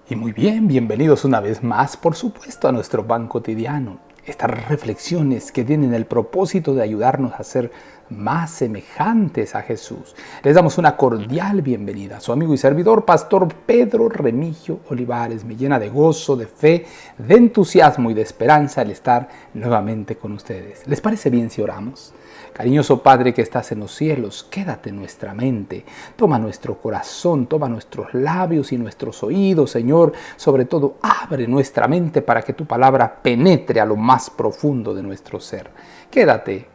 Y muy bien, bienvenidos una vez más, por supuesto, a nuestro pan cotidiano. Estas reflexiones que tienen el propósito de ayudarnos a ser más semejantes a Jesús. Les damos una cordial bienvenida. Su amigo y servidor, Pastor Pedro Remigio Olivares. Me llena de gozo, de fe, de entusiasmo y de esperanza el estar nuevamente con ustedes. ¿Les parece bien si oramos? Cariñoso Padre que estás en los cielos, quédate en nuestra mente, toma nuestro corazón, toma nuestros labios y nuestros oídos, Señor. Sobre todo, abre nuestra mente para que tu palabra penetre a lo más profundo de nuestro ser. Quédate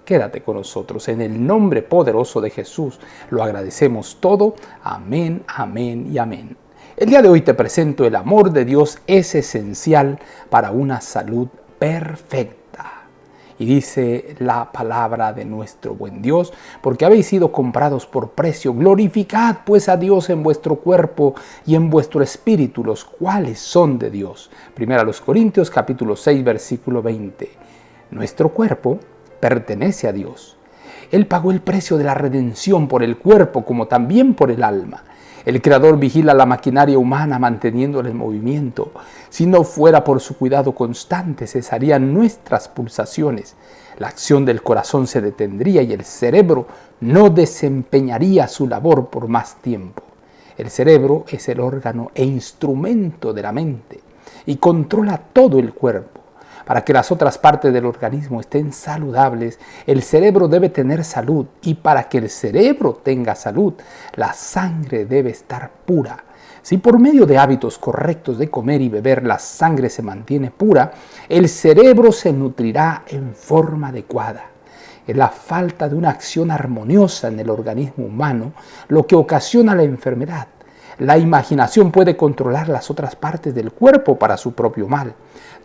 con nosotros. En el nombre poderoso de Jesús lo agradecemos todo. Amén, amén y amén. El día de hoy te presento: el amor de Dios es esencial para una salud perfecta. Y dice la palabra de nuestro buen Dios: porque habéis sido comprados por precio, glorificad pues a Dios en vuestro cuerpo y en vuestro espíritu, los cuales son de Dios. 1 Corintios capítulo 6, versículo 20. Nuestro cuerpo pertenece a Dios. Él pagó el precio de la redención por el cuerpo como también por el alma. El Creador vigila la maquinaria humana manteniéndola en movimiento. Si no fuera por su cuidado constante, cesarían nuestras pulsaciones. La acción del corazón se detendría y el cerebro no desempeñaría su labor por más tiempo. El cerebro es el órgano e instrumento de la mente y controla todo el cuerpo. Para que las otras partes del organismo estén saludables, el cerebro debe tener salud, y para que el cerebro tenga salud, la sangre debe estar pura. Si por medio de hábitos correctos de comer y beber la sangre se mantiene pura, el cerebro se nutrirá en forma adecuada. Es la falta de una acción armoniosa en el organismo humano lo que ocasiona la enfermedad. La imaginación puede controlar las otras partes del cuerpo para su propio mal.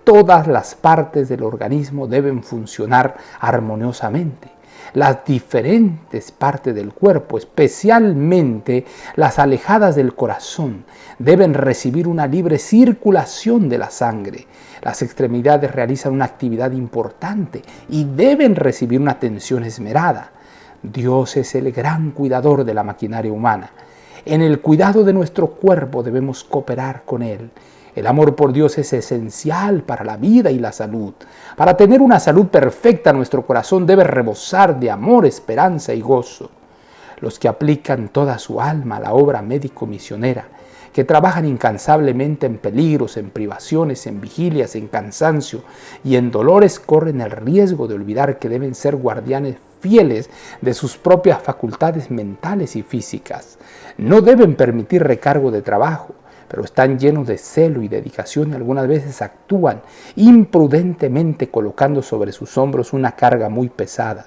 Todas las partes del organismo deben funcionar armoniosamente. Las diferentes partes del cuerpo, especialmente las alejadas del corazón, deben recibir una libre circulación de la sangre. Las extremidades realizan una actividad importante y deben recibir una atención esmerada. Dios es el gran cuidador de la maquinaria humana. En el cuidado de nuestro cuerpo debemos cooperar con Él. El amor por Dios es esencial para la vida y la salud. Para tener una salud perfecta, nuestro corazón debe rebosar de amor, esperanza y gozo. Los que aplican toda su alma a la obra médico-misionera, que trabajan incansablemente en peligros, en privaciones, en vigilias, en cansancio y en dolores, corren el riesgo de olvidar que deben ser guardianes fieles de sus propias facultades mentales y físicas. No deben permitir recargo de trabajo, pero están llenos de celo y dedicación y algunas veces actúan imprudentemente colocando sobre sus hombros una carga muy pesada.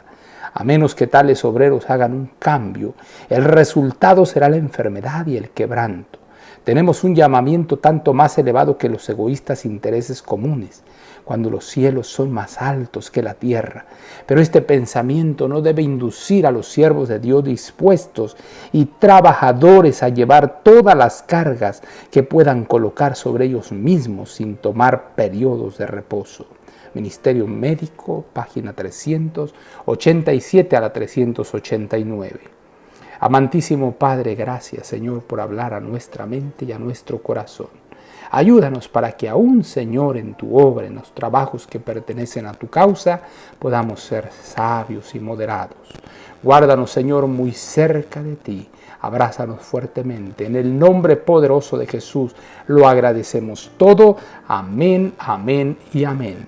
A menos que tales obreros hagan un cambio, el resultado será la enfermedad y el quebranto. Tenemos un llamamiento tanto más elevado que los egoístas intereses comunes, cuando los cielos son más altos que la tierra. Pero este pensamiento no debe inducir a los siervos de Dios dispuestos y trabajadores a llevar todas las cargas que puedan colocar sobre ellos mismos sin tomar periodos de reposo. Ministerio Médico, página 387 a la 389. Amantísimo Padre, gracias, Señor, por hablar a nuestra mente y a nuestro corazón. Ayúdanos para que aún, Señor, en tu obra, en los trabajos que pertenecen a tu causa, podamos ser sabios y moderados. Guárdanos, Señor, muy cerca de ti. Abrázanos fuertemente. En el nombre poderoso de Jesús lo agradecemos todo. Amén, amén y amén.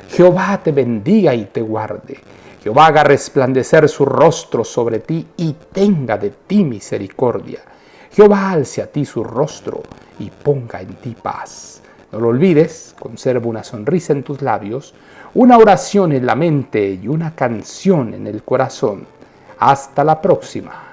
Jehová te bendiga y te guarde. Jehová haga resplandecer su rostro sobre ti y tenga de ti misericordia. Jehová alce a ti su rostro y ponga en ti paz. No lo olvides, conserva una sonrisa en tus labios, una oración en la mente y una canción en el corazón. Hasta la próxima.